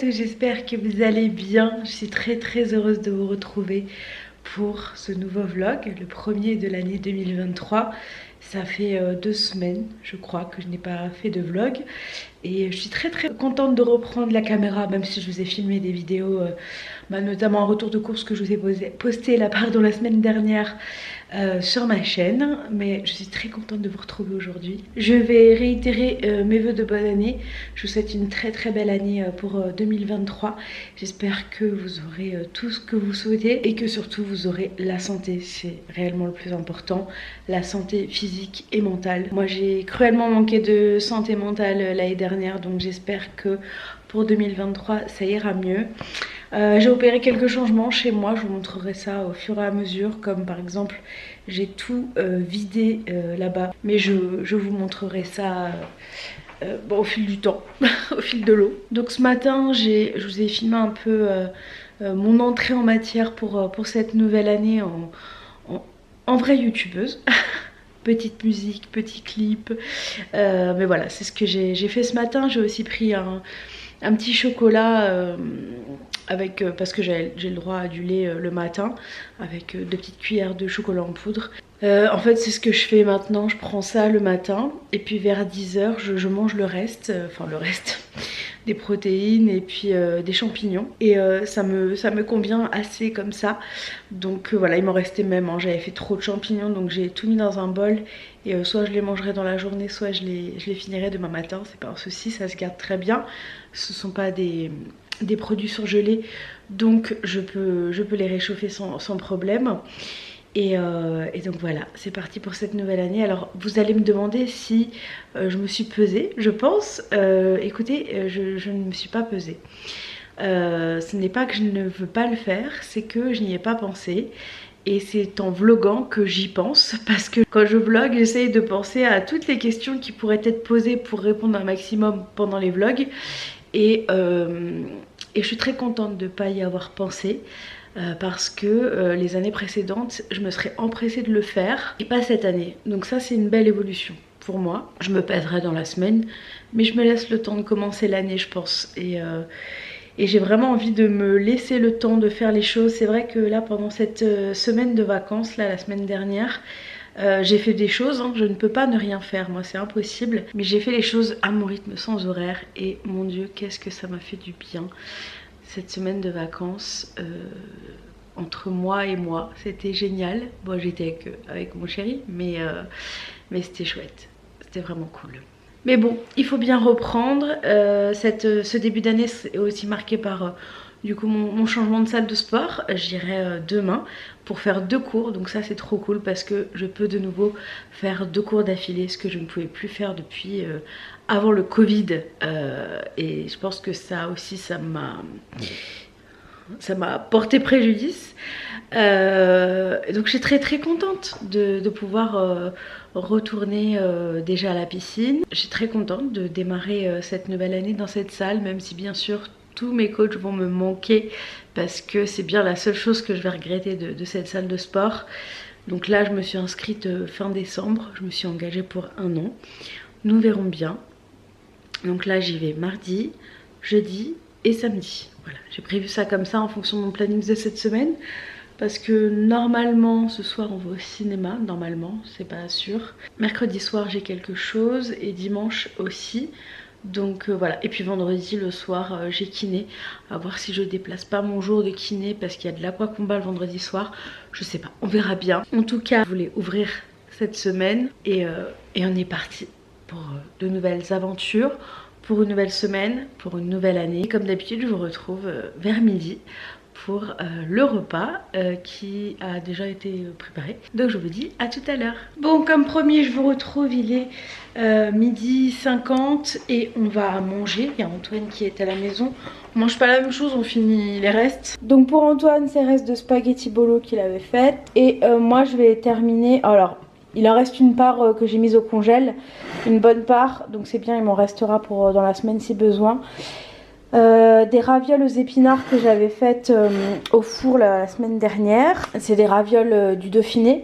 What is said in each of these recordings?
tous, j'espère que vous allez bien. Je suis très heureuse de vous retrouver pour ce nouveau vlog, le premier de l'année 2023. Ça fait 2 semaines, je crois, que je n'ai pas fait de vlog. Et je suis très contente de reprendre la caméra, même si je vous ai filmé des vidéos, notamment un retour de course que je vous ai posté la semaine dernière sur ma chaîne. Mais je suis très contente de vous retrouver aujourd'hui. Je vais réitérer mes vœux de bonne année. Je vous souhaite une très belle année pour 2023. J'espère que vous aurez tout ce que vous souhaitez et que surtout vous aurez la santé. C'est réellement le plus important, la santé physique et mentale. Moi j'ai cruellement manqué de santé mentale l'année dernière, donc j'espère que pour 2023 ça ira mieux. J'ai opéré quelques changements chez moi, je vous montrerai ça au fur et à mesure, comme par exemple j'ai tout vidé là-bas, mais je vous montrerai ça au fil du temps, au fil de l'eau. Donc ce matin je vous ai filmé un peu mon entrée en matière pour cette nouvelle année en vraie youtubeuse. Petite musique, petit clip, mais voilà, c'est ce que j'ai fait ce matin. J'ai aussi pris un petit chocolat avec, parce que j'ai le droit à du lait le matin, avec 2 petites cuillères de chocolat en poudre. En fait c'est ce que je fais maintenant, je prends ça le matin et puis vers 10 h je mange le reste, le reste des protéines et puis des champignons, et ça me convient assez comme ça. Donc voilà, il m'en restait même, hein. J'avais fait trop de champignons, donc j'ai tout mis dans un bol et soit je les mangerai dans la journée, soit je les finirai demain matin. C'est pas un souci, ça se garde très bien. Ce sont pas des produits surgelés, donc je peux les réchauffer sans problème. Et donc voilà, c'est parti pour cette nouvelle année. Alors vous allez me demander si je me suis pesée, je pense. Écoutez, je ne me suis pas pesée. Ce n'est pas que je ne veux pas le faire, c'est que je n'y ai pas pensé. Et c'est en vloguant que j'y pense, parce que quand je vlog, j'essaye de penser à toutes les questions qui pourraient être posées pour répondre un maximum pendant les vlogs. Et je suis très contente de ne pas y avoir pensé. Parce que les années précédentes je me serais empressée de le faire et pas cette année, donc ça c'est une belle évolution pour moi. Je me pèserai dans la semaine, mais je me laisse le temps de commencer l'année, je pense, et j'ai vraiment envie de me laisser le temps de faire les choses. C'est vrai que là pendant cette semaine de vacances, là la semaine dernière, j'ai fait des choses, hein. Je ne peux pas ne rien faire, moi c'est impossible, mais j'ai fait les choses à mon rythme, sans horaire, et mon Dieu qu'est-ce que ça m'a fait du bien. Cette semaine de vacances entre moi et moi, c'était génial. Bon, j'étais avec mon chéri, mais c'était chouette, c'était vraiment cool. Mais bon, il faut bien reprendre. Ce début d'année est aussi marqué par du coup mon changement de salle de sport. J'irai demain pour faire 2 cours, donc ça c'est trop cool parce que je peux de nouveau faire 2 cours d'affilée, ce que je ne pouvais plus faire depuis avant le Covid, et je pense que ça aussi ça m'a porté préjudice. Donc je suis très contente de pouvoir retourner déjà à la piscine. Je suis très contente de démarrer cette nouvelle année dans cette salle, même si bien sûr tous mes coachs vont me manquer, parce que c'est bien la seule chose que je vais regretter de cette salle de sport. Donc là je me suis inscrite fin décembre, je me suis engagée pour 1 an. Nous verrons bien. Donc là j'y vais mardi, jeudi et samedi. Voilà, j'ai prévu ça comme ça en fonction de mon planning de cette semaine, parce que normalement ce soir on va au cinéma, normalement, c'est pas sûr. Mercredi soir j'ai quelque chose et dimanche aussi. Donc voilà, et puis vendredi le soir j'ai kiné, à voir si je déplace pas mon jour de kiné parce qu'il y a de l'aquacombat le vendredi soir, je sais pas, on verra bien. En tout cas je voulais ouvrir cette semaine et on est parti pour de nouvelles aventures, pour une nouvelle semaine, pour une nouvelle année. Comme d'habitude je vous retrouve vers midi pour le repas qui a déjà été préparé. Donc je vous dis à tout à l'heure. Bon, comme promis je vous retrouve, il est 12h50 et on va manger. Il y a Antoine qui est à la maison. On mange pas la même chose, on finit les restes. Donc pour Antoine c'est restes de spaghetti bolo qu'il avait fait. Et moi je vais terminer, alors il en reste une part que j'ai mise au congèle, une bonne part, donc c'est bien, il m'en restera pour dans la semaine si besoin. Des ravioles aux épinards que j'avais faites au four la semaine dernière. C'est des ravioles du Dauphiné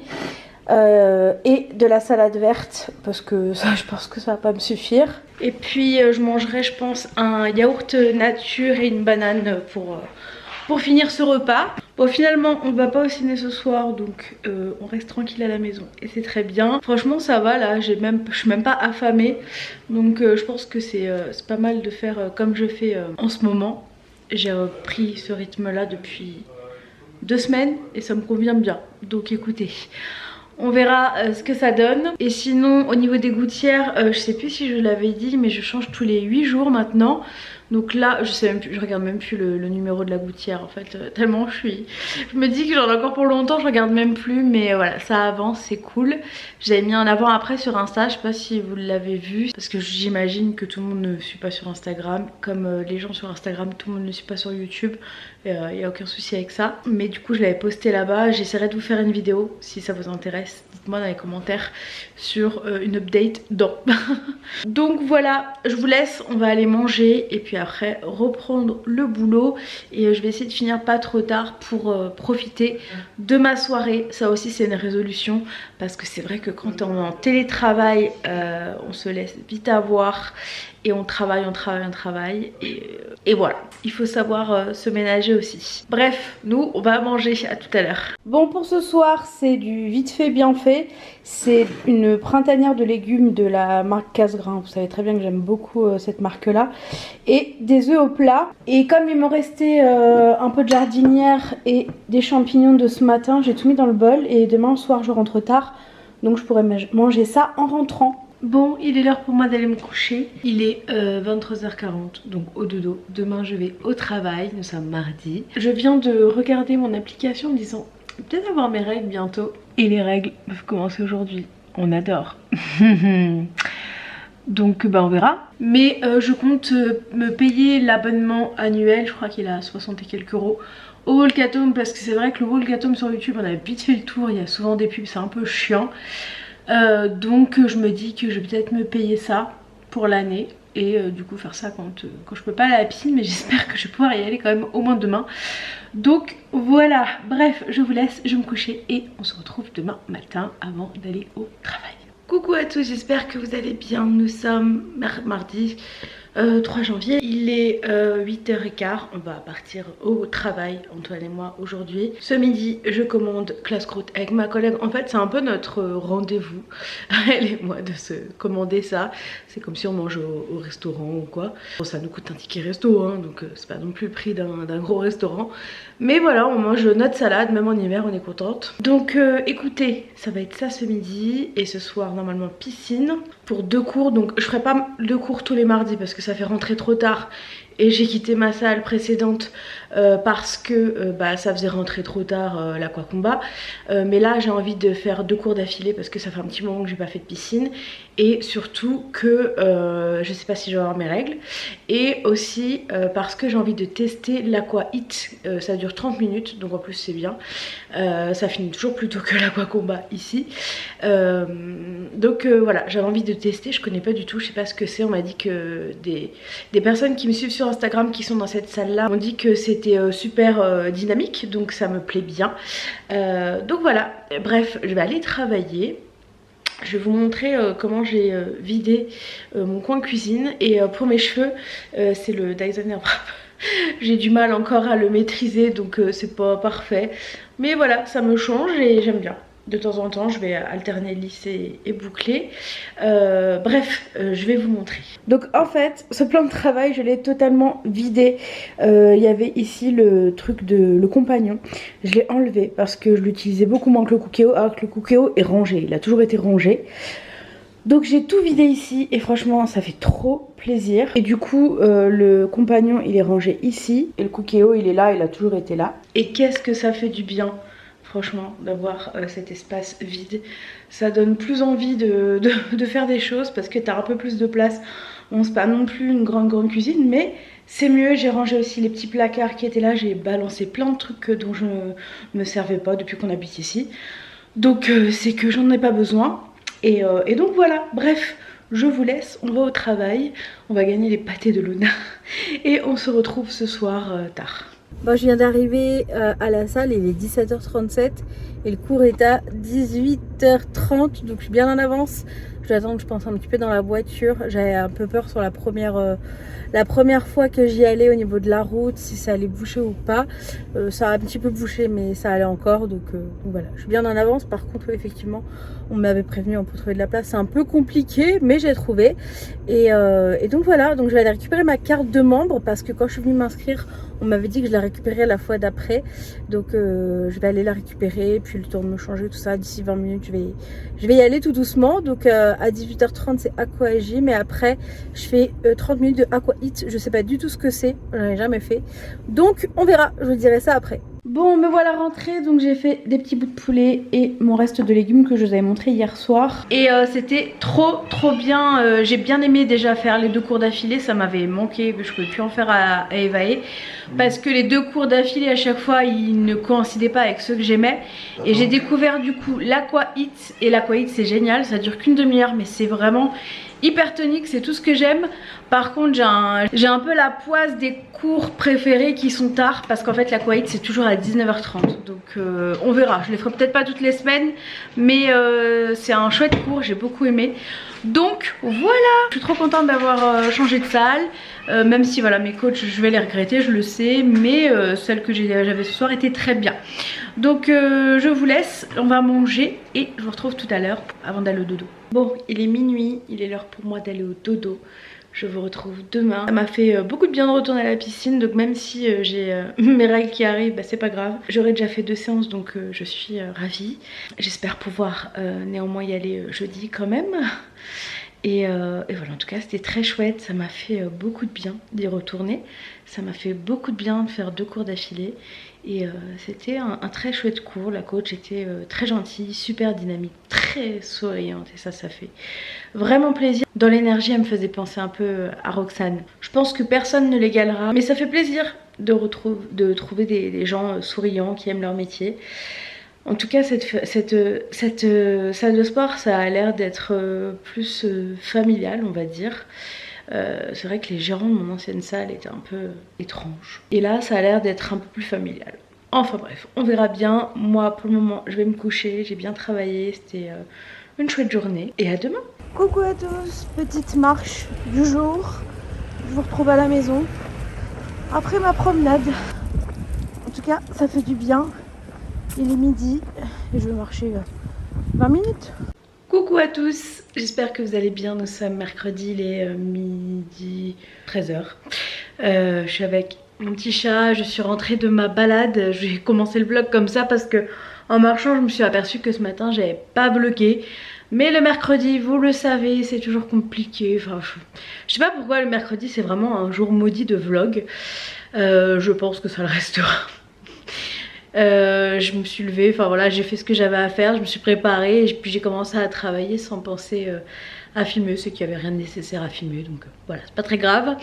et de la salade verte parce que ça, je pense que ça va pas me suffire. Et puis je mangerai, je pense, un yaourt nature et une banane pour finir ce repas. Bon, finalement on va pas au ciné ce soir, donc on reste tranquille à la maison et c'est très bien. Franchement ça va là, je suis même pas affamée, donc je pense que c'est pas mal de faire comme je fais en ce moment. J'ai pris ce rythme là depuis 2 semaines et ça me convient bien, donc écoutez, on verra ce que ça donne. Et sinon au niveau des gouttières, je sais plus si je l'avais dit, mais je change tous les 8 jours maintenant. Donc là je sais même plus, je regarde même plus le numéro de la gouttière en fait, tellement je me dis que j'en ai encore pour longtemps, je regarde même plus. Mais voilà, ça avance, c'est cool. J'avais mis un avant après sur Insta, je sais pas si vous l'avez vu, parce que j'imagine que tout le monde ne suit pas sur Instagram, comme les gens sur Instagram, tout le monde ne suit pas sur YouTube. Il n'y a aucun souci avec ça, mais du coup je l'avais posté là-bas. J'essaierai de vous faire une vidéo si ça vous intéresse, dites-moi dans les commentaires sur une update dans donc voilà, je vous laisse, on va aller manger et puis après reprendre le boulot. Et je vais essayer de finir pas trop tard pour profiter de ma soirée. Ça aussi c'est une résolution, parce que c'est vrai que quand on est en télétravail, on se laisse vite avoir et on travaille et voilà, il faut savoir se ménager aussi. Bref, nous on va manger, à tout à l'heure. Bon, pour ce soir c'est du vite fait bien fait. C'est une printanière de légumes de la marque Casgrain, vous savez très bien que j'aime beaucoup cette marque là, et des œufs au plat. Et comme il me restait un peu de jardinière et des champignons de ce matin, j'ai tout mis dans le bol et demain soir je rentre tard, donc je pourrais manger ça en rentrant. Bon, il est l'heure pour moi d'aller me coucher. Il est 23h40, donc au dodo. Demain je vais au travail, nous sommes mardi. Je viens de regarder mon application en me disant peut-être avoir mes règles bientôt. Et les règles peuvent commencer aujourd'hui. On adore. Donc bah on verra. Mais je compte me payer l'abonnement annuel, je crois qu'il est à 60 et quelques euros, au Volcatome, parce que c'est vrai que le Volcatome sur YouTube on a vite fait le tour, il y a souvent des pubs, c'est un peu chiant. Donc je me dis que je vais peut-être me payer ça pour l'année et du coup faire ça quand je peux pas aller à la piscine, mais j'espère que je vais pouvoir y aller quand même au moins demain. Donc voilà, bref, je vous laisse, je vais me coucher et on se retrouve demain matin avant d'aller au travail. Coucou à tous, j'espère que vous allez bien. Nous sommes mardi 3 janvier, il est 8h15, on va partir au travail, Antoine et moi aujourd'hui. Ce midi, je commande classe croûte avec ma collègue. En fait, c'est un peu notre rendez-vous, elle et moi, de se commander ça. C'est comme si on mange au restaurant ou quoi. Bon, ça nous coûte un ticket resto, hein, donc c'est pas non plus le prix d'un gros restaurant. Mais voilà, on mange notre salade, même en hiver, on est contente. Donc écoutez, ça va être ça ce midi. Et ce soir, normalement, piscine pour 2 cours. Donc je ferai pas 2 cours tous les mardis parce que ça fait rentrer trop tard. Et j'ai quitté ma salle précédente parce que ça faisait rentrer trop tard l'aquacombat. Mais là j'ai envie de faire 2 cours d'affilée parce que ça fait un petit moment que j'ai pas fait de piscine. Et surtout que je sais pas si je vais avoir mes règles. Et aussi parce que j'ai envie de tester l'Aqua Hit. Ça dure 30 minutes, donc en plus c'est bien. Ça finit toujours plus tôt que l'aquacombat ici. Donc voilà, j'avais envie de tester, je connais pas du tout, je sais pas ce que c'est. On m'a dit que des personnes qui me suivent sur Instagram qui sont dans cette salle là m'ont dit que c'était super dynamique, donc ça me plaît bien. Donc voilà, bref, je vais aller travailler. Je vais vous montrer comment j'ai vidé mon coin cuisine. Et pour mes cheveux, c'est le Dyson Airwrap. J'ai du mal encore à le maîtriser, donc c'est pas parfait. Mais voilà, ça me change et j'aime bien. De temps en temps, je vais alterner lissé et bouclé. Bref, je vais vous montrer. Donc en fait, ce plan de travail, je l'ai totalement vidé. Il y avait ici le truc de le compagnon. Je l'ai enlevé parce que je l'utilisais beaucoup moins que le Cookéo. Alors que le Cookéo est rangé, il a toujours été rangé. Donc j'ai tout vidé ici et franchement ça fait trop plaisir. Et du coup le compagnon il est rangé ici. Et le Cookéo il est là, il a toujours été là. Et qu'est-ce que ça fait du bien, franchement, d'avoir cet espace vide. Ça donne plus envie de faire des choses parce que t'as un peu plus de place. Bon, c'est pas non plus une grande cuisine, mais c'est mieux. J'ai rangé aussi les petits placards qui étaient là. J'ai balancé plein de trucs dont je ne me servais pas depuis qu'on habite ici. Donc c'est que j'en ai pas besoin. Et donc voilà, bref, je vous laisse, on va au travail, on va gagner les pâtés de Luna et on se retrouve ce soir tard. Bon, je viens d'arriver à la salle, il est 17h37 et le cours est à 18h30, donc je suis bien en avance. Je vais attendre, je pense, un petit peu dans la voiture. J'avais un peu peur sur la première fois que j'y allais au niveau de la route, si ça allait boucher ou pas. Ça a un petit peu bouché, mais ça allait encore, donc voilà. Je suis bien en avance. Par contre, effectivement, on m'avait prévenu, on peut trouver de la place. C'est un peu compliqué, mais j'ai trouvé. Et donc voilà, donc je vais aller récupérer ma carte de membre parce que quand je suis venue m'inscrire, on m'avait dit que je la récupérais la fois d'après. Donc je vais aller la récupérer, puis le temps de me changer, tout ça, d'ici 20 minutes, je vais y aller tout doucement. Donc à 18h30, c'est Aqua Gym, et après, je fais 30 minutes de Aqua Hit. Je sais pas du tout ce que c'est, j'en ai jamais fait. Donc on verra, je vous dirai ça après. Bon, me voilà rentrée, donc j'ai fait des petits bouts de poulet et mon reste de légumes que je vous avais montré hier soir. Et c'était trop bien, j'ai bien aimé déjà faire les 2 cours d'affilée, ça m'avait manqué, je pouvais plus en faire à Evae. Parce que les 2 cours d'affilée à chaque fois, ils ne coïncidaient pas avec ceux que j'aimais. Et j'ai découvert du coup l'Aqua Hit, et l'Aqua Hit c'est génial, ça dure qu'une demi-heure, mais c'est vraiment hyper tonique, c'est tout ce que j'aime. Par contre j'ai un peu la poisse des cours préférés qui sont tard, parce qu'en fait l'Aqua Hit c'est toujours à 19h30, donc on verra. Je les ferai peut-être pas toutes les semaines, mais c'est un chouette cours, j'ai beaucoup aimé. Donc voilà, je suis trop contente d'avoir changé de salle, même si voilà, mes coachs je vais les regretter, je le sais, mais celle que j'avais ce soir était très bien. Donc je vous laisse, on va manger et je vous retrouve tout à l'heure avant d'aller au dodo. Bon, il est minuit, il est l'heure pour moi d'aller au dodo. Je vous retrouve demain. Ça m'a fait beaucoup de bien de retourner à la piscine, donc même si j'ai mes règles qui arrivent, bah, c'est pas grave. J'aurais déjà fait 2 séances, donc je suis ravie. J'espère pouvoir néanmoins y aller jeudi quand même. Et voilà, en tout cas c'était très chouette, ça m'a fait beaucoup de bien d'y retourner. Ça m'a fait beaucoup de bien de faire 2 cours d'affilée. Et c'était un très chouette cours, la coach était très gentille, super dynamique, très souriante, et ça fait vraiment plaisir. Dans l'énergie, elle me faisait penser un peu à Roxane. Je pense que personne ne l'égalera, mais ça fait plaisir de trouver des gens souriants qui aiment leur métier. En tout cas, cette salle de sport, ça a l'air d'être plus familiale, on va dire. C'est vrai que les gérants de mon ancienne salle étaient un peu étranges. Et là, ça a l'air d'être un peu plus familial. Enfin bref, on verra bien. Moi, pour le moment, je vais me coucher. J'ai bien travaillé. C'était une chouette journée. Et à demain. Coucou à tous. Petite marche du jour. Je vous retrouve à la maison après ma promenade. En tout cas, ça fait du bien. Il est midi et je vais marcher 20 minutes. Coucou à tous, j'espère que vous allez bien. Nous sommes mercredi, il est midi 13h. Je suis avec mon petit chat, je suis rentrée de ma balade. J'ai commencé le vlog comme ça parce que en marchant je me suis aperçue que ce matin j'avais pas bloqué. Mais le mercredi, vous le savez, c'est toujours compliqué. Enfin, je sais pas pourquoi le mercredi c'est vraiment un jour maudit de vlog. Je pense que ça le restera. Je me suis levée, enfin voilà, j'ai fait ce que j'avais à faire, je me suis préparée et puis j'ai commencé à travailler sans penser à filmer, c'est qu'il n'y avait rien de nécessaire à filmer, donc voilà, c'est pas très grave.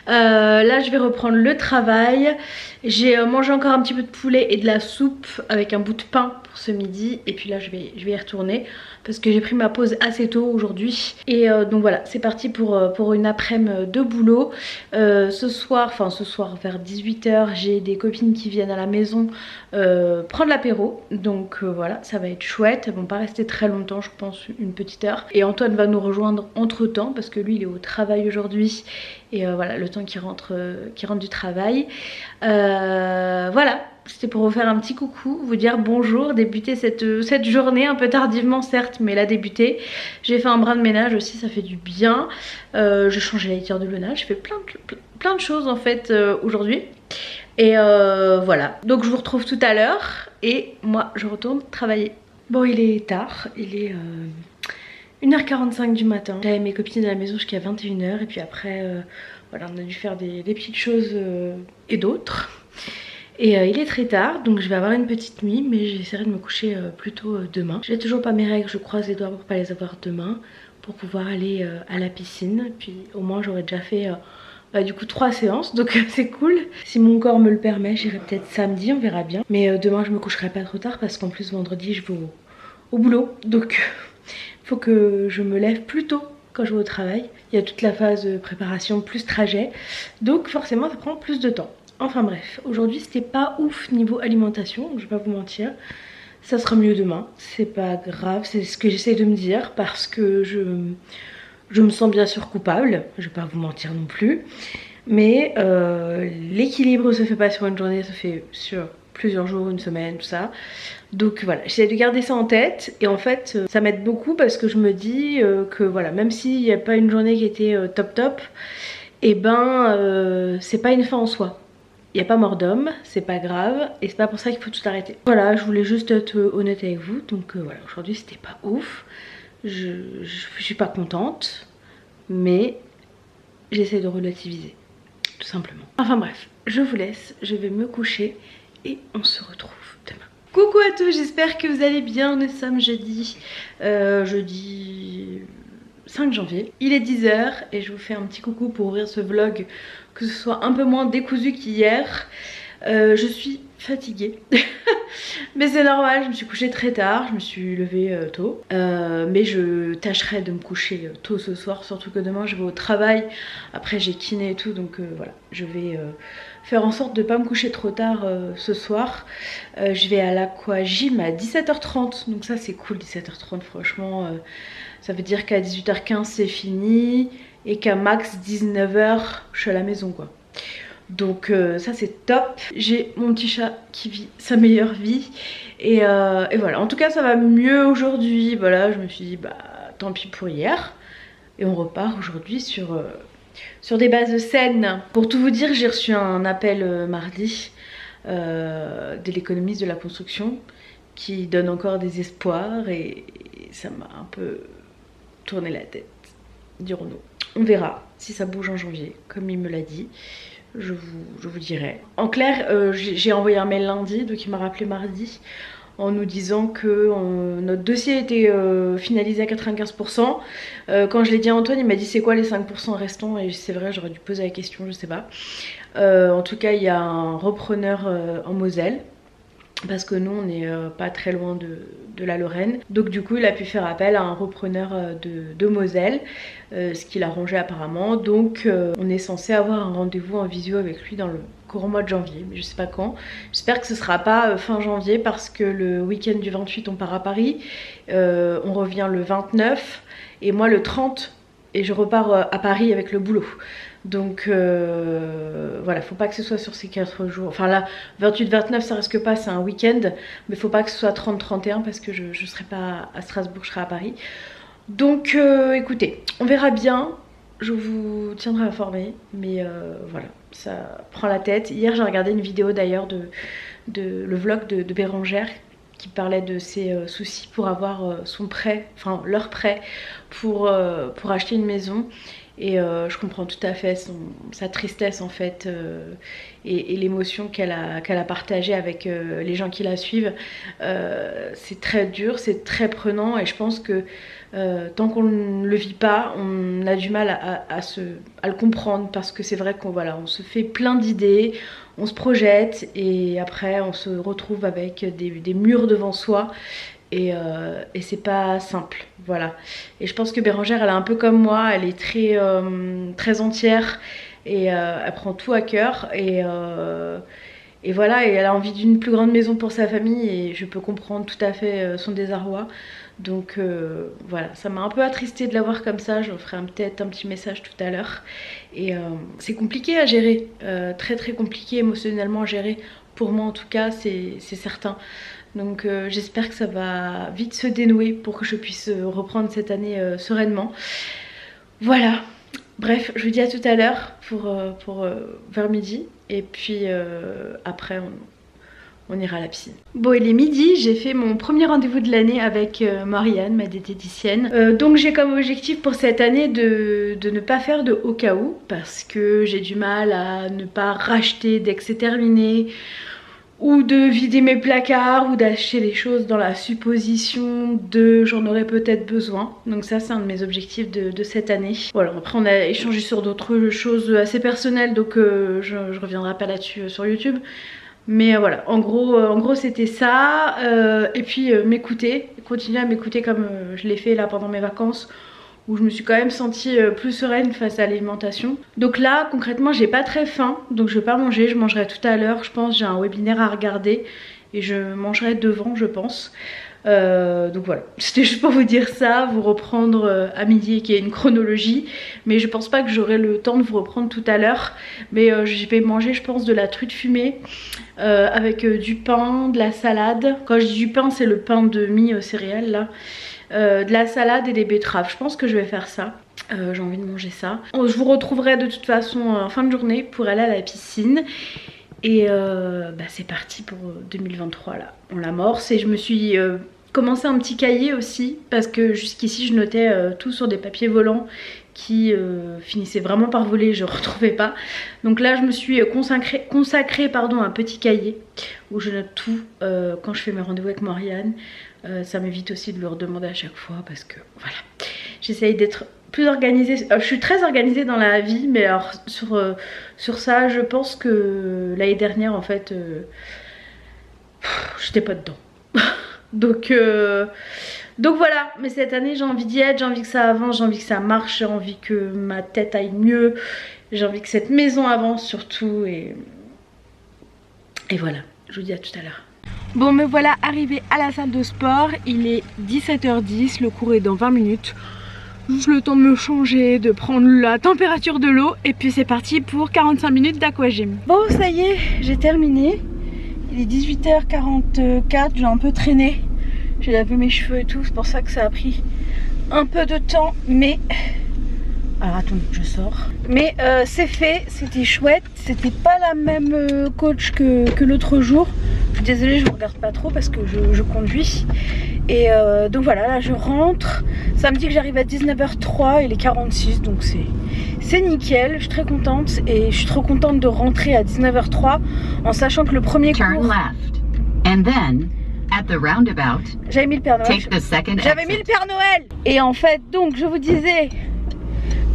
Là je vais reprendre le travail. J'ai mangé encore un petit peu de poulet et de la soupe avec un bout de pain pour ce midi, et puis là je vais y retourner parce que j'ai pris ma pause assez tôt aujourd'hui. Et donc voilà, c'est parti pour une après-midi de boulot. Ce soir vers 18h, j'ai des copines qui viennent à la maison prendre l'apéro. Donc voilà, ça va être chouette. Elles vont pas rester très longtemps, je pense une petite heure. Et Antoine va nous rejoindre entre temps parce que lui il est au travail aujourd'hui. Et voilà, le temps qu'il rentre du travail. Voilà, c'était pour vous faire un petit coucou, vous dire bonjour, débuter cette journée un peu tardivement certes, mais la débuter. J'ai fait un brin de ménage aussi, ça fait du bien. J'ai changé la litière de Luna, j'ai fait plein de choses en fait aujourd'hui. Et voilà, donc je vous retrouve tout à l'heure et moi je retourne travailler. Bon, il est tard, il est 1h45 du matin. J'avais mes copines à la maison jusqu'à 21h et puis après voilà, on a dû faire des petites choses et d'autres. Et il est très tard, donc je vais avoir une petite nuit, mais j'essaierai de me coucher plus tôt demain. J'ai toujours pas mes règles, je croise les doigts pour pas les avoir demain, pour pouvoir aller à la piscine. Puis au moins j'aurais déjà fait du coup 3 séances, donc c'est cool. Si mon corps me le permet, j'irai peut-être samedi, on verra bien. Mais demain je me coucherai pas trop tard parce qu'en plus vendredi je vais au boulot, donc faut que je me lève plus tôt quand je vais au travail. Il y a toute la phase de préparation plus trajet, donc forcément ça prend plus de temps. Enfin bref, aujourd'hui c'était pas ouf niveau alimentation, je vais pas vous mentir. Ça sera mieux demain, c'est pas grave, c'est ce que j'essaie de me dire parce que je me sens bien sûr coupable, je vais pas vous mentir non plus. Mais l'équilibre se fait pas sur une journée, ça fait sur plusieurs jours, une semaine, tout ça. Donc voilà, j'essaie de garder ça en tête et en fait ça m'aide beaucoup parce que je me dis que voilà, même s'il n'y a pas une journée qui était top top, et ben c'est pas une fin en soi. Il n'y a pas mort d'homme, c'est pas grave et c'est pas pour ça qu'il faut tout arrêter. Voilà, je voulais juste être honnête avec vous, donc voilà, aujourd'hui c'était pas ouf, je suis pas contente, mais j'essaie de relativiser, tout simplement. Enfin bref, je vous laisse, je vais me coucher et on se retrouve demain. Coucou à tous, j'espère que vous allez bien, nous sommes jeudi 5 janvier. Il est 10 h et je vous fais un petit coucou pour ouvrir ce vlog, que ce soit un peu moins décousu qu'hier. Je suis fatiguée, mais c'est normal, je me suis couchée très tard, je me suis levée tôt. Mais je tâcherai de me coucher tôt ce soir, surtout que demain je vais au travail. Après j'ai kiné et tout, donc voilà, je vais faire en sorte de ne pas me coucher trop tard ce soir. Je vais à l'aquagym à 17 h 30, donc ça c'est cool, 17 h 30 franchement. Ça veut dire qu'à 18 h 15 c'est fini et qu'à max 19 h je suis à la maison quoi. Donc ça c'est top. J'ai mon petit chat qui vit sa meilleure vie et voilà. En tout cas ça va mieux aujourd'hui. Voilà, je me suis dit bah tant pis pour hier. Et on repart aujourd'hui sur des bases saines. Pour tout vous dire, j'ai reçu un appel mardi de l'économiste de la construction qui donne encore des espoirs et ça m'a un peu tourné la tête, dirons-nous. On verra si ça bouge en janvier, comme il me l'a dit. Je vous dirai. En clair, j'ai envoyé un mail lundi, donc il m'a rappelé mardi en nous disant que notre dossier était finalisé à 95%. Quand je l'ai dit à Antoine, il m'a dit c'est quoi les 5% restants, et c'est vrai, j'aurais dû poser la question, je sais pas. En tout cas, il y a un repreneur en Moselle, parce que nous on n'est pas très loin de la Lorraine, donc du coup il a pu faire appel à un repreneur de Moselle, ce qu'il a arrangé apparemment. Donc on est censé avoir un rendez-vous en visio avec lui dans le courant mois de janvier, mais je sais pas quand. J'espère que ce sera pas fin janvier parce que le week-end du 28 on part à Paris, on revient le 29 et moi le 30 et je repars à Paris avec le boulot. Donc voilà, faut pas que ce soit sur ces 4 jours. Enfin là, 28-29 ça risque pas, c'est un week-end. Mais faut pas que ce soit 30-31 parce que je serai pas à Strasbourg, je serai à Paris. Donc écoutez, on verra bien. Je vous tiendrai informé. Mais voilà, ça prend la tête. Hier j'ai regardé une vidéo d'ailleurs de le vlog de Bérangère qui parlait de ses soucis pour avoir son prêt, enfin leur prêt pour acheter une maison. Et je comprends tout à fait sa tristesse en fait et l'émotion qu'elle a partagée avec les gens qui la suivent. C'est très dur, c'est très prenant et je pense que tant qu'on ne le vit pas, on a du mal à le comprendre parce que c'est vrai qu'on voilà, on se fait plein d'idées, on se projette et après on se retrouve avec des murs devant soi. Et c'est pas simple, voilà. Et je pense que Bérangère, elle est un peu comme moi, elle est très entière et elle prend tout à cœur et voilà, et elle a envie d'une plus grande maison pour sa famille et je peux comprendre tout à fait son désarroi. Donc voilà, ça m'a un peu attristée de la voir comme ça, je ferai peut-être un petit message tout à l'heure. Et c'est compliqué à gérer, très très compliqué émotionnellement à gérer, pour moi en tout cas, c'est certain. Donc j'espère que ça va vite se dénouer pour que je puisse reprendre cette année sereinement. Voilà, bref, je vous dis à tout à l'heure pour vers midi. Et puis après on ira à la piscine. Bon, il est midi, j'ai fait mon premier rendez-vous de l'année avec Marianne, ma diététicienne. Donc j'ai comme objectif pour cette année de ne pas faire de au cas où, parce que j'ai du mal à ne pas racheter dès que c'est terminé, ou de vider mes placards, ou d'acheter les choses dans la supposition de j'en aurais peut-être besoin. Donc ça c'est un de mes objectifs de cette année. Voilà, après on a échangé sur d'autres choses assez personnelles, donc je reviendrai pas là-dessus sur YouTube. Mais voilà, en gros c'était ça. Et puis m'écouter, continuer à m'écouter comme je l'ai fait là pendant mes vacances, où je me suis quand même sentie plus sereine face à l'alimentation. Donc là concrètement j'ai pas très faim, donc je vais pas manger, je mangerai tout à l'heure. Je pense j'ai un webinaire à regarder et je mangerai devant je pense. Donc voilà, c'était juste pour vous dire ça, vous reprendre à midi qui est une chronologie, mais je pense pas que j'aurai le temps de vous reprendre tout à l'heure. Mais je vais manger je pense de la truite fumée avec du pain, de la salade. Quand je dis du pain c'est le pain de mie céréales là, de la salade et des betteraves. Je pense que je vais faire ça. J'ai envie de manger ça. Je vous retrouverai de toute façon en fin de journée pour aller à la piscine. Et c'est parti pour 2023 là, on l'amorce. Et je me suis commencé un petit cahier aussi parce que jusqu'ici je notais tout sur des papiers volants qui finissaient vraiment par voler, je ne retrouvais pas. Donc là je me suis consacré un petit cahier où je note tout quand je fais mes rendez-vous avec Morgane. Ça m'évite aussi de le redemander à chaque fois parce que voilà, j'essaye d'être plus organisée. Je suis très organisée dans la vie, mais alors sur ça je pense que l'année dernière en fait j'étais pas dedans. Donc voilà, mais cette année j'ai envie d'y être, j'ai envie que ça avance, j'ai envie que ça marche, j'ai envie que ma tête aille mieux, j'ai envie que cette maison avance surtout et voilà, je vous dis à tout à l'heure. Bon me voilà arrivée à la salle de sport, il est 17h10, le cours est dans 20 minutes. Juste le temps de me changer, de prendre la température de l'eau et puis c'est parti pour 45 minutes d'aquagym. Bon ça y est, j'ai terminé. Il est 18h44, j'ai un peu traîné. J'ai lavé mes cheveux et tout, c'est pour ça que ça a pris un peu de temps. Mais... alors attendez, je sors. Mais c'est fait, c'était chouette. C'était pas la même coach que l'autre jour. Je suis désolée, je vous regarde pas trop parce que je conduis. Et donc voilà, là je rentre. Ça me dit que j'arrive à 19h03, il est 46, donc c'est nickel. Je suis très contente et je suis trop contente de rentrer à 19h03 en sachant que le premier cours... J'avais mis le Père Noël. J'avais mis le Père Noël. Et en fait, donc je vous disais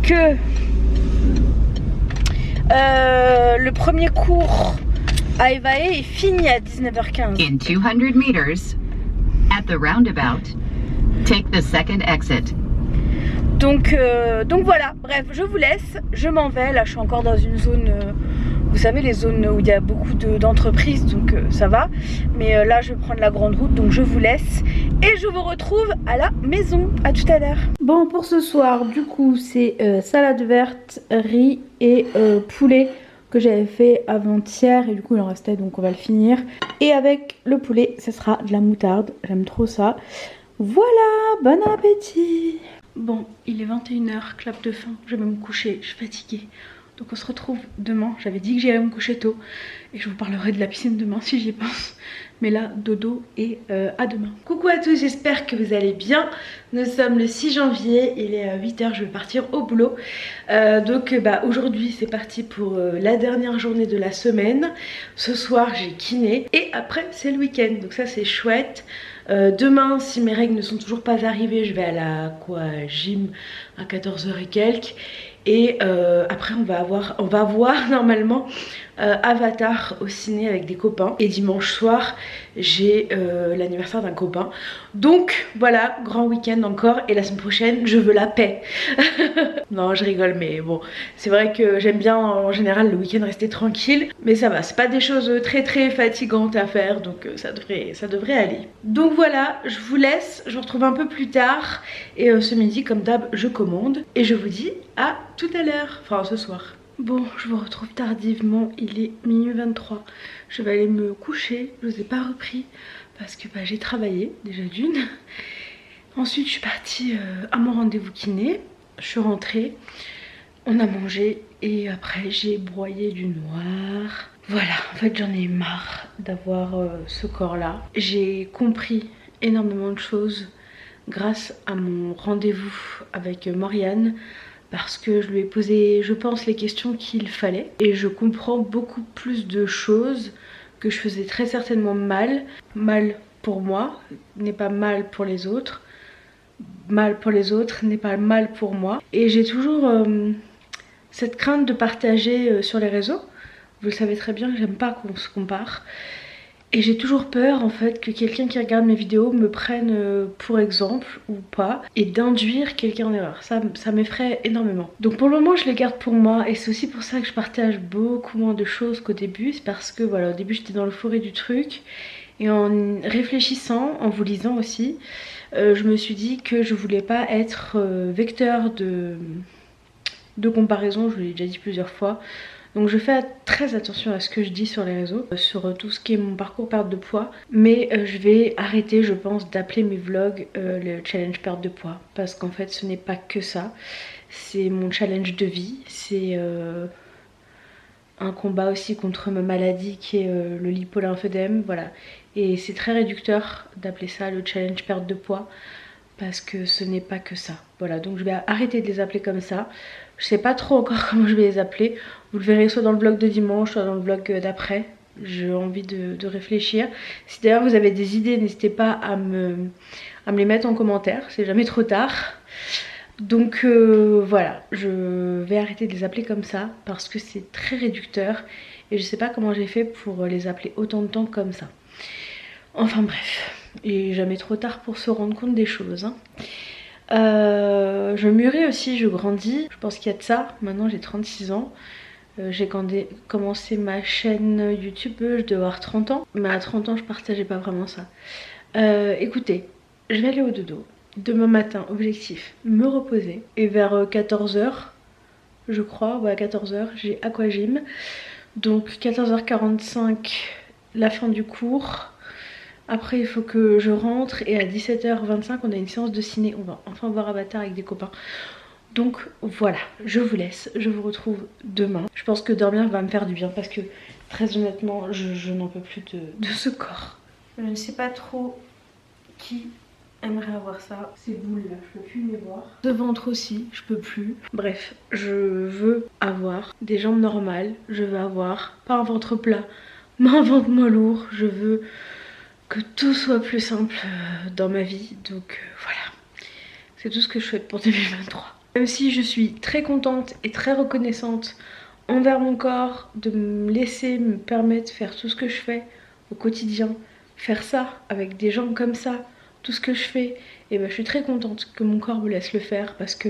que le premier cours à Evae est fini à 19h15. In 200 meters, at the roundabout, take the second exit. Donc voilà, bref, je vous laisse, je m'en vais. Là, je suis encore dans une zone, vous savez, les zones où il y a beaucoup d'entreprises, donc ça va. Mais là, je vais prendre la grande route, donc je vous laisse. Et je vous retrouve à la maison. À tout à l'heure. Bon, pour ce soir, du coup, c'est salade verte, riz et poulet que j'avais fait avant-hier. Et du coup, il en restait, donc on va le finir. Et avec le poulet, ce sera de la moutarde. J'aime trop ça. Voilà, bon appétit. Bon, il est 21h, clap de faim, je vais me coucher, je suis fatiguée. Donc on se retrouve demain, j'avais dit que j'irais me coucher tôt. Et je vous parlerai de la piscine demain si j'y pense. Mais là, dodo et à demain. Coucou à tous, j'espère que vous allez bien. Nous sommes le 6 janvier, il est 8h, je vais partir au boulot. Aujourd'hui c'est parti pour la dernière journée de la semaine. Ce soir j'ai kiné et après c'est le week-end, donc ça c'est chouette. Demain, si mes règles ne sont toujours pas arrivées, je vais à la gym à 14h et quelques. Et après on va voir normalement Avatar au ciné avec des copains. Et dimanche soir j'ai l'anniversaire d'un copain. Donc voilà, grand week-end encore. Et la semaine prochaine je veux la paix. Non je rigole, mais bon, c'est vrai que j'aime bien en général le week-end rester tranquille. Mais ça va, c'est pas des choses très fatigantes à faire, donc ça devrait aller. Donc voilà, je vous laisse, je vous retrouve un peu plus tard. Et ce midi comme d'hab je commande. Et je vous dis à tout à l'heure, enfin ce soir. Bon, je vous retrouve tardivement, il est minuit 23. Je vais aller me coucher, je vous ai pas repris parce que j'ai travaillé déjà d'une. Ensuite je suis partie à mon rendez-vous kiné, je suis rentrée, on a mangé et après j'ai broyé du noir. Voilà, en fait j'en ai marre d'avoir ce corps là. J'ai compris énormément de choses grâce à mon rendez-vous avec Morgane. Parce que je lui ai posé, je pense, les questions qu'il fallait. Et je comprends beaucoup plus de choses que je faisais très certainement mal. Mal pour moi n'est pas mal pour les autres. Mal pour les autres n'est pas mal pour moi. Et j'ai toujours cette crainte de partager sur les réseaux. Vous le savez très bien, j'aime pas qu'on se compare. Et j'ai toujours peur en fait que quelqu'un qui regarde mes vidéos me prenne pour exemple ou pas et d'induire quelqu'un en erreur. Ça m'effraie énormément. Donc pour le moment je les garde pour moi et c'est aussi pour ça que je partage beaucoup moins de choses qu'au début. C'est parce que voilà, au début j'étais dans l'euphorie du truc et en réfléchissant, en vous lisant aussi, je me suis dit que je voulais pas être vecteur de comparaison, je vous l'ai déjà dit plusieurs fois. Donc je fais très attention à ce que je dis sur les réseaux, sur tout ce qui est mon parcours perte de poids. Mais je vais arrêter, je pense, d'appeler mes vlogs le challenge perte de poids. Parce qu'en fait ce n'est pas que ça. C'est mon challenge de vie. C'est un combat aussi contre ma maladie qui est le lipolymphédème. Voilà. Et c'est très réducteur d'appeler ça le challenge perte de poids. Parce que ce n'est pas que ça. Voilà, donc je vais arrêter de les appeler comme ça. Je sais pas trop encore comment je vais les appeler. Vous le verrez soit dans le vlog de dimanche, soit dans le vlog d'après. J'ai envie de réfléchir. Si d'ailleurs vous avez des idées, n'hésitez pas à me les mettre en commentaire. C'est jamais trop tard. Donc voilà, je vais arrêter de les appeler comme ça parce que c'est très réducteur. Et je sais pas comment j'ai fait pour les appeler autant de temps comme ça. Enfin bref. Il est jamais trop tard pour se rendre compte des choses. Hein. Je mûris aussi, je grandis. Je pense qu'il y a de ça. Maintenant j'ai 36 ans. J'ai commencé ma chaîne YouTube, je devais avoir 30 ans. Mais à 30 ans je partageais pas vraiment ça. Écoutez, je vais aller au dodo. Demain matin, objectif, me reposer. Et vers 14h, je crois, ouais 14h, j'ai aquagym. Donc 14h45, la fin du cours. Après il faut que je rentre et à 17h25 on a une séance de ciné. On va enfin voir Avatar avec des copains. Donc voilà, je vous laisse, je vous retrouve demain. Je pense que dormir va me faire du bien parce que très honnêtement je n'en peux plus de ce corps. Je ne sais pas trop qui aimerait avoir ça. Ces boules là, je peux plus les voir. Ce ventre aussi, je peux plus. Bref, je veux avoir des jambes normales. Je veux avoir pas un ventre plat, mais un ventre moins lourd. Je veux que tout soit plus simple dans ma vie. Donc voilà, c'est tout ce que je souhaite pour 2023. Même si je suis très contente et très reconnaissante envers mon corps de me laisser me permettre de faire tout ce que je fais au quotidien, faire ça avec des gens comme ça, tout ce que je fais, et ben je suis très contente que mon corps me laisse le faire parce que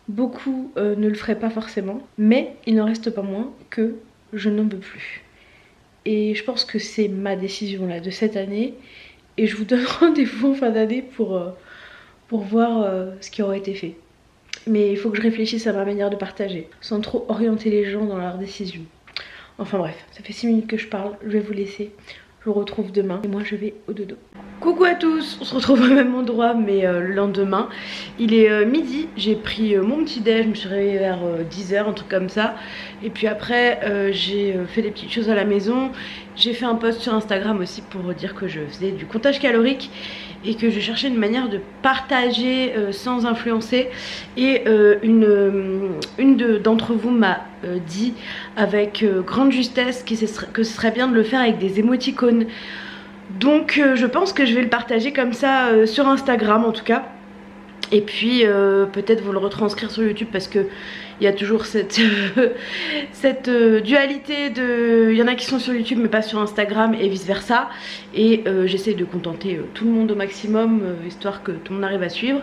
beaucoup ne le feraient pas forcément, mais il n'en reste pas moins que je n'en peux plus. Et je pense que c'est ma décision là de cette année. Et je vous donne rendez-vous en fin d'année pour voir ce qui aura été fait. Mais il faut que je réfléchisse à ma manière de partager, sans trop orienter les gens dans leurs décisions. Enfin bref, ça fait 6 minutes que je parle, je vais vous laisser. Je vous retrouve demain et moi je vais au dodo. Coucou à tous, on se retrouve au même endroit mais le lendemain. Il est midi, j'ai pris mon petit déj, je me suis réveillée vers 10h, un truc comme ça. Et puis après j'ai fait des petites choses à la maison. J'ai fait un post sur Instagram aussi pour dire que je faisais du comptage calorique et que je cherchais une manière de partager sans influencer. Et une d'entre vous m'a dit avec grande justesse que ce serait bien de le faire avec des émoticônes. Donc je pense que je vais le partager comme ça sur Instagram en tout cas. Et puis peut-être vous le retranscrire sur YouTube parce que il y a toujours cette dualité de... Il y en a qui sont sur YouTube mais pas sur Instagram et vice versa. Et j'essaie de contenter tout le monde au maximum histoire que tout le monde arrive à suivre.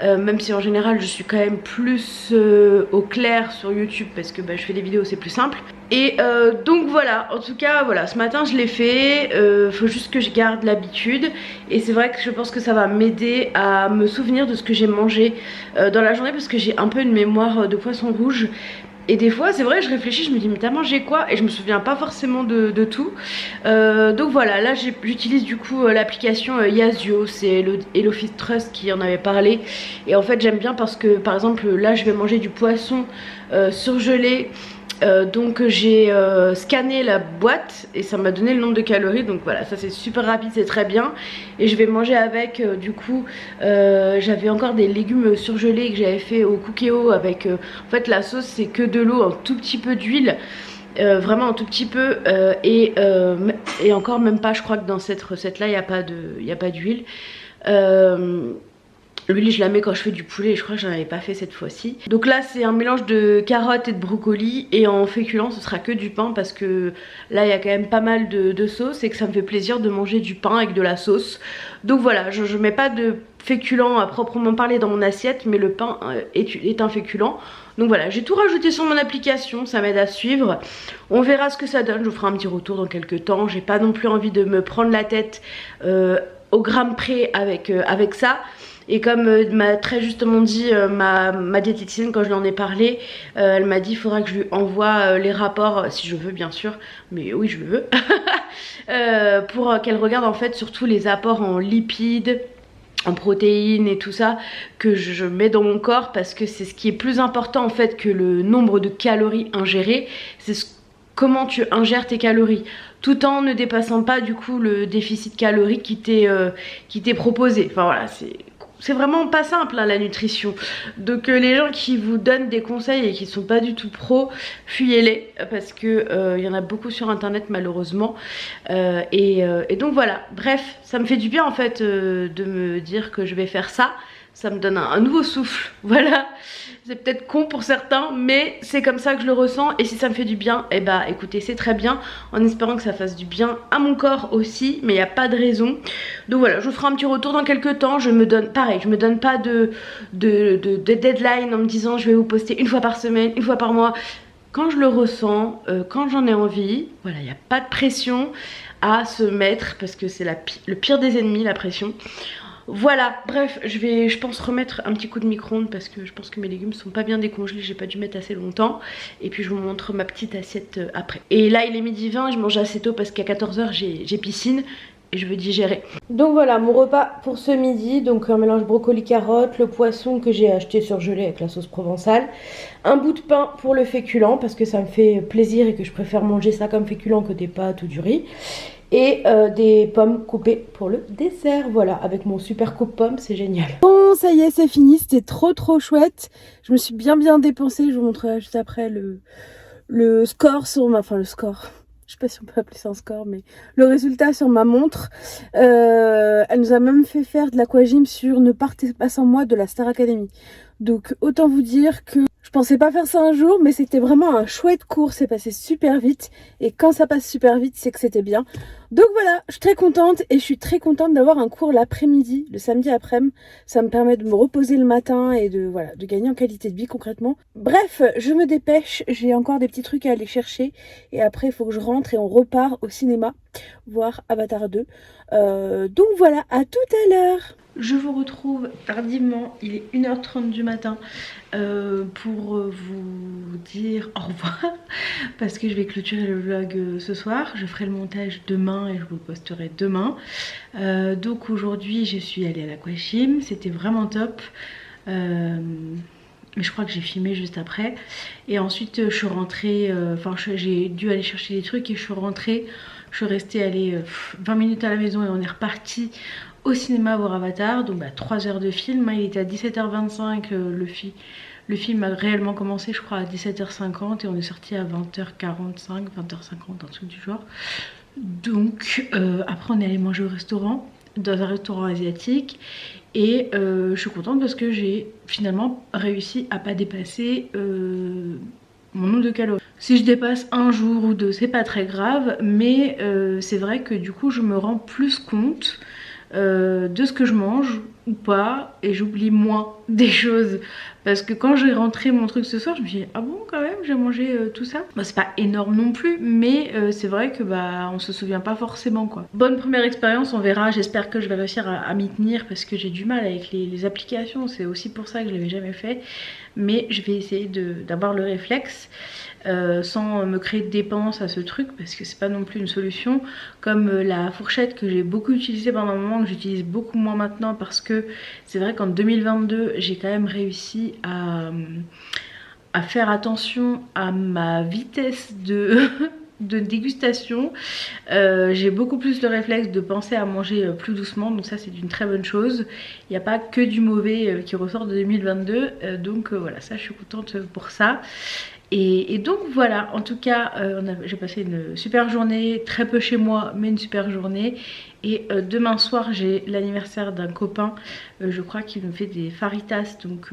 Même si en général je suis quand même plus au clair sur YouTube parce que je fais des vidéos, c'est plus simple. Et donc voilà, en tout cas voilà, ce matin je l'ai fait, faut juste que je garde l'habitude. Et c'est vrai que je pense que ça va m'aider à me souvenir de ce que j'ai mangé dans la journée parce que j'ai un peu une mémoire de poisson rouge. Et des fois c'est vrai, je réfléchis, je me dis mais t'as mangé quoi? Et je me souviens pas forcément de tout. Donc voilà, là j'utilise du coup l'application Yazio, c'est HelloFit Trust qui en avait parlé. Et en fait j'aime bien parce que par exemple là je vais manger du poisson surgelé. Donc j'ai scanné la boîte et ça m'a donné le nombre de calories. Donc voilà, ça c'est super rapide, c'est très bien. Et je vais manger avec du coup j'avais encore des légumes surgelés que j'avais fait au Cookéo avec en fait la sauce c'est que de l'eau, un tout petit peu d'huile, vraiment un tout petit peu et encore même pas, je crois que dans cette recette là il n'y a pas d'huile. L'huile je la mets quand je fais du poulet, je crois que j'en avais pas fait cette fois-ci. Donc là c'est un mélange de carottes et de brocolis, et en féculent ce sera que du pain parce que là il y a quand même pas mal de sauce et que ça me fait plaisir de manger du pain avec de la sauce. Donc voilà, je mets pas de féculent à proprement parler dans mon assiette, mais le pain est un féculent. Donc voilà, j'ai tout rajouté sur mon application, ça m'aide à suivre. On verra ce que ça donne, je vous ferai un petit retour dans quelques temps. J'ai pas non plus envie de me prendre la tête au gramme près avec ça. Et comme m'a très justement dit ma diététicienne quand je lui en ai parlé, elle m'a dit il faudra que je lui envoie les rapports, si je veux bien sûr, mais oui je le veux, pour qu'elle regarde en fait surtout les apports en lipides, en protéines et tout ça que je mets dans mon corps, parce que c'est ce qui est plus important en fait que le nombre de calories ingérées, c'est comment tu ingères tes calories, tout en ne dépassant pas du coup le déficit calorique qui t'est proposé. Enfin voilà, c'est vraiment pas simple hein, la nutrition. Donc les gens qui vous donnent des conseils et qui sont pas du tout pro, fuyez-les, parce que y en a beaucoup sur internet malheureusement. Et donc voilà, bref, ça me fait du bien en fait de me dire que je vais faire ça. Ça me donne un nouveau souffle, voilà. C'est peut-être con pour certains, mais c'est comme ça que je le ressens. Et si ça me fait du bien, eh bah écoutez, c'est très bien. En espérant que ça fasse du bien à mon corps aussi, mais il n'y a pas de raison. Donc voilà, je vous ferai un petit retour dans quelques temps. Je me donne, pareil, je me donne pas de deadline en me disant je vais vous poster une fois par semaine, une fois par mois. Quand je le ressens, quand j'en ai envie, voilà, il n'y a pas de pression à se mettre, parce que c'est le pire des ennemis, la pression. Voilà, bref, je vais, je pense, remettre un petit coup de micro-ondes parce que je pense que mes légumes sont pas bien décongelés, j'ai pas dû mettre assez longtemps. Et puis je vous montre ma petite assiette après. Et là il est midi 20, je mange assez tôt parce qu'à 14 h j'ai piscine et je veux digérer. Donc voilà, mon repas pour ce midi, donc un mélange brocoli-carotte, le poisson que j'ai acheté surgelé avec la sauce provençale, un bout de pain pour le féculent parce que ça me fait plaisir et que je préfère manger ça comme féculent que des pâtes ou du riz. Et des pommes coupées pour le dessert, voilà, avec mon super coupe-pomme, c'est génial. Bon, ça y est, c'est fini, c'était trop chouette. Je me suis bien dépensée, je vous montrerai juste après le score sur ma... Enfin, le score, je sais pas si on peut appeler ça un score, mais le résultat sur ma montre. Elle nous a même fait faire de l'aquagym sur Ne partez pas sans moi de la Star Academy. Donc autant vous dire que je pensais pas faire ça un jour, mais c'était vraiment un chouette cours, c'est passé super vite. Et quand ça passe super vite, c'est que c'était bien. Donc voilà, je suis très contente et je suis très contente d'avoir un cours l'après-midi, le samedi après-midi. Ça me permet de me reposer le matin et de gagner en qualité de vie concrètement. Bref, je me dépêche, j'ai encore des petits trucs à aller chercher. Et après, il faut que je rentre et on repart au cinéma, voir Avatar 2. Donc voilà, à tout à l'heure. Je vous retrouve tardivement, il est 1 h 30 du matin pour vous dire au revoir parce que je vais clôturer le vlog ce soir. Je ferai le montage demain et je vous le posterai demain. Donc aujourd'hui je suis allée à l'aquagym, c'était vraiment top. Mais je crois que j'ai filmé juste après. Et ensuite je suis rentrée, j'ai dû aller chercher des trucs et je suis rentrée. Je suis restée 20 minutes à la maison et on est reparti au cinéma voir Avatar. Donc 3 heures de film, il était à 17 h 25, le film a réellement commencé je crois à 17 h 50 et on est sorti à 20 h 45, 20 h 50, un truc du genre. Donc après on est allé manger au restaurant, dans un restaurant asiatique. Et je suis contente parce que j'ai finalement réussi à pas dépasser mon nombre de calories. Si je dépasse un jour ou deux, c'est pas très grave, mais c'est vrai que du coup je me rends plus compte de ce que je mange ou pas, et j'oublie moins des choses, parce que quand j'ai rentré mon truc ce soir je me suis dit ah bon, quand même j'ai mangé tout ça. C'est pas énorme non plus, mais c'est vrai que on se souvient pas forcément quoi. Bonne première expérience, on verra, j'espère que je vais réussir à m'y tenir parce que j'ai du mal avec les applications, c'est aussi pour ça que je l'avais jamais fait, mais je vais essayer d'avoir le réflexe sans me créer de dépenses à ce truc, parce que c'est pas non plus une solution. Comme la fourchette que j'ai beaucoup utilisée pendant un moment, que j'utilise beaucoup moins maintenant, parce que c'est vrai qu'en 2022 j'ai quand même réussi à faire attention à ma vitesse de dégustation. J'ai beaucoup plus le réflexe de penser à manger plus doucement, donc ça c'est une très bonne chose. Il n'y a pas que du mauvais qui ressort de 2022, donc voilà, ça je suis contente pour ça. Et donc voilà, en tout cas, j'ai passé une super journée, très peu chez moi, mais une super journée. Et demain soir, j'ai l'anniversaire d'un copain, je crois qu'il me fait des faritas, donc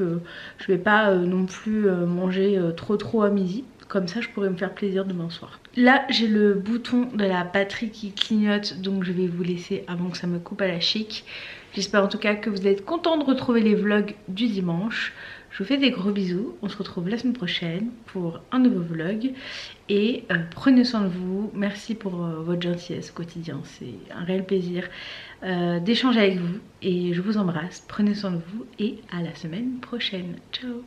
je vais pas non plus manger trop à midi. Comme ça, je pourrais me faire plaisir demain soir. Là, j'ai le bouton de la batterie qui clignote, donc je vais vous laisser avant que ça me coupe à la chic. J'espère en tout cas que vous êtes contents de retrouver les vlogs du dimanche. Je vous fais des gros bisous, on se retrouve la semaine prochaine pour un nouveau vlog et prenez soin de vous. Merci pour votre gentillesse au quotidien, c'est un réel plaisir d'échanger avec vous et je vous embrasse. Prenez soin de vous et à la semaine prochaine. Ciao.